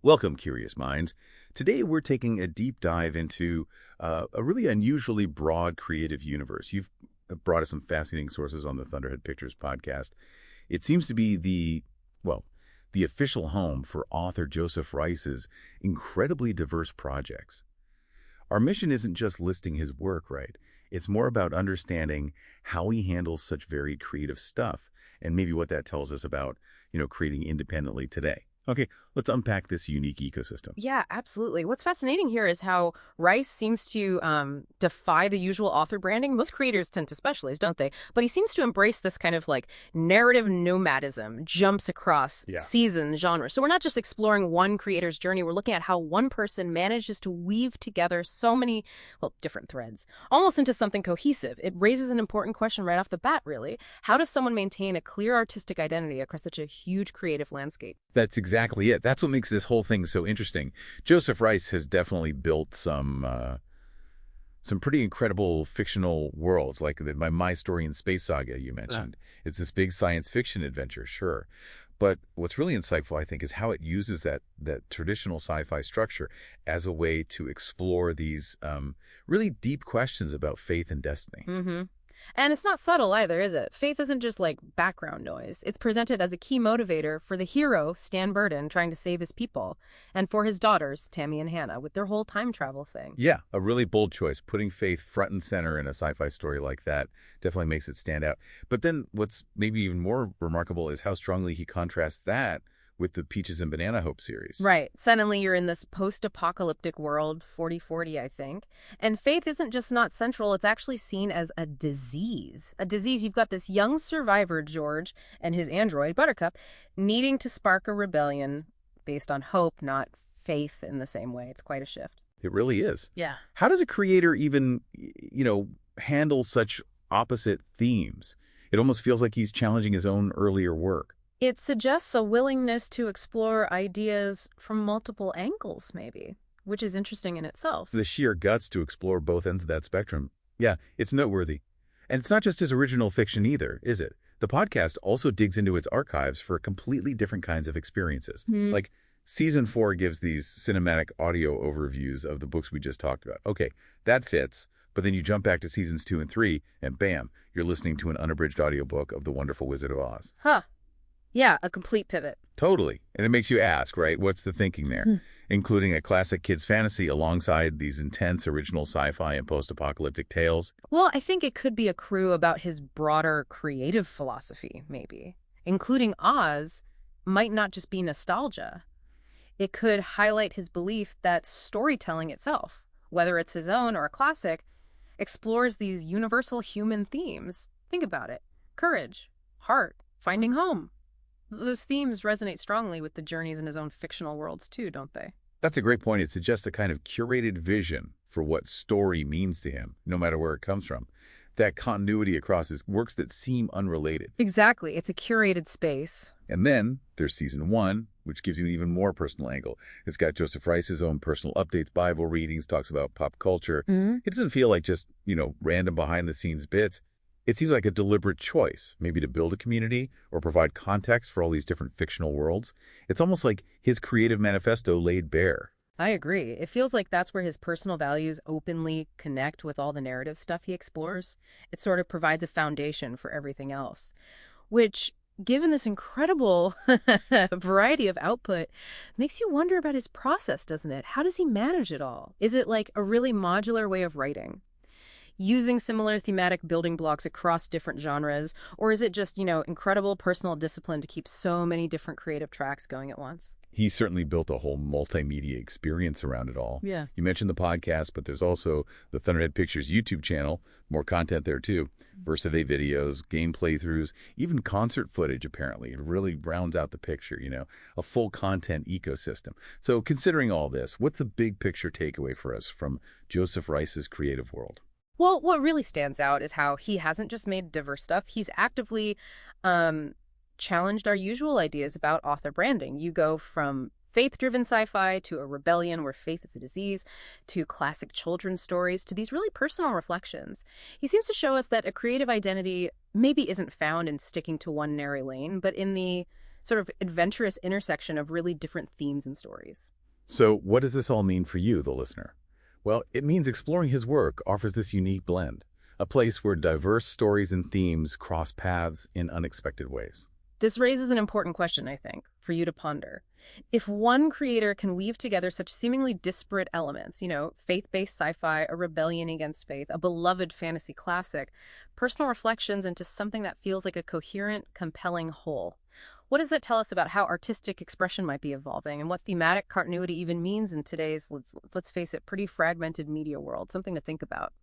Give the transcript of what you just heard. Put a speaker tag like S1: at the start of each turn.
S1: Welcome, Curious Minds. Today we're taking a deep dive into a really unusually broad creative universe. You've brought us some fascinating sources on the Thunderhead Pictures podcast. It seems to be the official home for author Joseph Rice's incredibly diverse projects. Our mission isn't just listing his work, right? It's more about understanding how he handles such varied creative stuff and maybe what that tells us about, creating independently today. Okay, let's unpack this unique ecosystem.
S2: Yeah, absolutely. What's fascinating here is how Rice seems to defy the usual author branding. Most creators tend to specialize, don't they? But he seems to embrace this kind of like narrative nomadism, jumps across seasons, genres. So we're not just exploring one creator's journey. We're looking at how one person manages to weave together so many, different threads, almost into something cohesive. It raises an important question right off the bat, really. How does someone maintain a clear artistic identity across such a huge creative landscape?
S1: That's exactly it. That's what makes this whole thing so interesting. Joseph Rice has definitely built some pretty incredible fictional worlds, like My Story in Space Saga you mentioned. It's this big science fiction adventure, sure. But what's really insightful, I think, is how it uses that traditional sci-fi structure as a way to explore these really deep questions about faith and destiny.
S2: Mm-hmm. And it's not subtle either, is it? Faith isn't just like background noise. It's presented as a key motivator for the hero, Stan Burden, trying to save his people, and for his daughters, Tammy and Hannah, with their whole time travel thing.
S1: Yeah, a really bold choice. Putting faith front and center in a sci-fi story like that definitely makes it stand out. But then what's maybe even more remarkable is how strongly he contrasts that with the Peaches and Banana Hope series.
S2: Right. Suddenly you're in this post-apocalyptic world, 4040, I think. And faith isn't just not central, it's actually seen as a disease. A disease. You've got this young survivor, George, and his android, Buttercup, needing to spark a rebellion based on hope, not faith in the same way. It's quite a shift.
S1: It really is.
S2: Yeah.
S1: How does a creator even, handle such opposite themes? It almost feels like he's challenging his own earlier work.
S2: It suggests a willingness to explore ideas from multiple angles, maybe, which is interesting in itself.
S1: The sheer guts to explore both ends of that spectrum. Yeah, it's noteworthy. And it's not just his original fiction either, is it? The podcast also digs into its archives for completely different kinds of experiences. Like, Season 4 gives these cinematic audio overviews of the books we just talked about. Okay, that fits. But then you jump back to Seasons 2 and 3, and bam, you're listening to an unabridged audiobook of The Wonderful Wizard of Oz.
S2: Huh. Yeah, a complete pivot.
S1: Totally. And it makes you ask, right, what's the thinking there? Including a classic kids' fantasy alongside these intense original sci-fi and post-apocalyptic tales.
S2: Well, I think it could be a clue about his broader creative philosophy, maybe. Including Oz might not just be nostalgia. It could highlight his belief that storytelling itself, whether it's his own or a classic, explores these universal human themes. Think about it. Courage, heart, finding home. Those themes resonate strongly with the journeys in his own fictional worlds too, don't they?
S1: That's a great point. It suggests a kind of curated vision for what story means to him, no matter where it comes from. That continuity across his works that seem unrelated.
S2: Exactly. It's a curated space.
S1: And then there's Season 1, which gives you an even more personal angle. It's got Joseph Rice's own personal updates, Bible readings, talks about pop culture. It doesn't feel like just, random behind-the-scenes bits. It seems like a deliberate choice, maybe to build a community or provide context for all these different fictional worlds. It's almost like his creative manifesto laid bare.
S2: I agree. It feels like that's where his personal values openly connect with all the narrative stuff he explores. It sort of provides a foundation for everything else, which, given this incredible variety of output, makes you wonder about his process, doesn't it? How does he manage it all? Is it like a really modular way of writing, using similar thematic building blocks across different genres? Or is it just, incredible personal discipline to keep so many different creative tracks going at once?
S1: He certainly built a whole multimedia experience around it all.
S2: Yeah.
S1: You mentioned the podcast, but there's also the Thunderhead Pictures YouTube channel. More content there, too. Versaday videos, game playthroughs, even concert footage, apparently. It really rounds out the picture, a full content ecosystem. So considering all this, what's the big picture takeaway for us from Joseph Rice's creative world?
S2: Well, what really stands out is how he hasn't just made diverse stuff. He's actively challenged our usual ideas about author branding. You go from faith-driven sci-fi to a rebellion where faith is a disease, to classic children's stories, to these really personal reflections. He seems to show us that a creative identity maybe isn't found in sticking to one narrow lane, but in the sort of adventurous intersection of really different themes and stories.
S1: So what does this all mean for you, the listener? Well, it means exploring his work offers this unique blend, a place where diverse stories and themes cross paths in unexpected ways.
S2: This raises an important question, I think, for you to ponder. If one creator can weave together such seemingly disparate elements, faith-based sci-fi, a rebellion against faith, a beloved fantasy classic, personal reflections into something that feels like a coherent, compelling whole, what does that tell us about how artistic expression might be evolving and what thematic continuity even means in today's, let's face it, pretty fragmented media world? Something to think about.